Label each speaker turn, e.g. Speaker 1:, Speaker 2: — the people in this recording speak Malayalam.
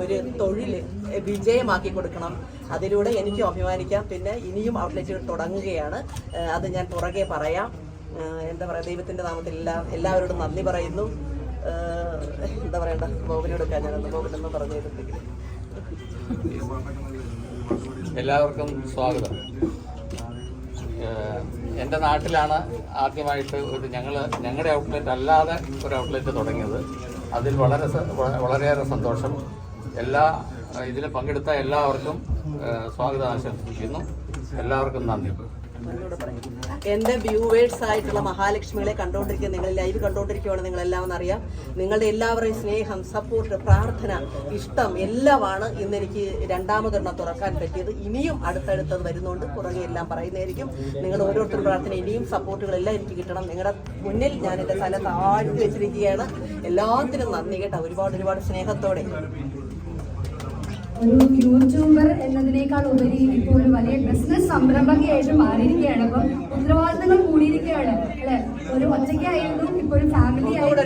Speaker 1: ഒരു തൊഴിൽ വിജയമാക്കി കൊടുക്കണം. അതിലൂടെ എനിക്കും അഭിമാനിക്കാം. പിന്നെ ഇനിയും ഔട്ട്ലെറ്റുകൾ തുടങ്ങുകയാണ്. അത് ഞാൻ പുറകെ പറയാം. എന്താ പറയുക, ദൈവത്തിൻ്റെ നാമത്തിൽ എല്ലാവരോടും നന്ദി പറയുന്നു. എന്താ പറയണ്ട, ബോബിനോടൊക്കെ ഞാനൊന്ന് ബോബിനൊന്നും പറഞ്ഞു തരുന്നെങ്കിൽ.
Speaker 2: എല്ലാവർക്കും സ്വാഗതം. എൻ്റെ നാട്ടിലാണ് ആദ്യമായിട്ട് ഞങ്ങളുടെ ഔട്ട്ലെറ്റ് അല്ലാതെ ഒരു ഔട്ട്ലെറ്റ് തുടങ്ങിയത്. അതിൽ വളരെയേറെ സന്തോഷം. ഇതിൽ പങ്കെടുത്ത എല്ലാവർക്കും സ്വാഗതം ആശംസിക്കുന്നു. എല്ലാവർക്കും നന്ദി.
Speaker 1: എൻ്റെ വ്യൂവേഴ്സ് ആയിട്ടുള്ള മഹാലക്ഷ്മികളെ കണ്ടുകൊണ്ടിരിക്കുക, നിങ്ങൾ ലൈവ് കണ്ടുകൊണ്ടിരിക്കുകയാണ്. നിങ്ങളെല്ലാം അറിയാം, നിങ്ങളുടെ എല്ലാവരുടെയും സ്നേഹം, സപ്പോർട്ട്, പ്രാർത്ഥന, ഇഷ്ടം എല്ലാമാണ് ഇന്നെനിക്ക് രണ്ടാമതൊരെണ്ണം തുറക്കാൻ പറ്റിയത്. ഇനിയും അടുത്തടുത്തത് വരുന്നുണ്ട്, പുറകെ എല്ലാം പറയുന്നതായിരിക്കും. നിങ്ങൾ ഓരോരുത്തരും പ്രാർത്ഥന, ഇനിയും സപ്പോർട്ടുകളെല്ലാം എനിക്ക് കിട്ടണം. നിങ്ങളുടെ മുന്നിൽ ഞാൻ എൻ്റെ തല താഴ്ത്തി വെച്ചിരിക്കുകയാണ്. എല്ലാത്തിനും നന്ദി കേട്ടോ, ഒരുപാട് സ്നേഹത്തോടെ.
Speaker 3: ഒരു യൂട്യൂബർ എന്നതിനേക്കാൾ ഉപരി ഇപ്പോൾ ഒരു വലിയ ബിസിനസ് സംരംഭകയായിട്ട് മാറിയിരിക്കുകയാണ്. അപ്പം ഉത്തരവാദിത്തങ്ങൾ കൂടിയിരിക്കുകയാണ് അല്ലെ. ഒരു ഒറ്റയ്ക്കായിരുന്നു, ഇപ്പോൾ ഫാമിലി ആയിട്ട്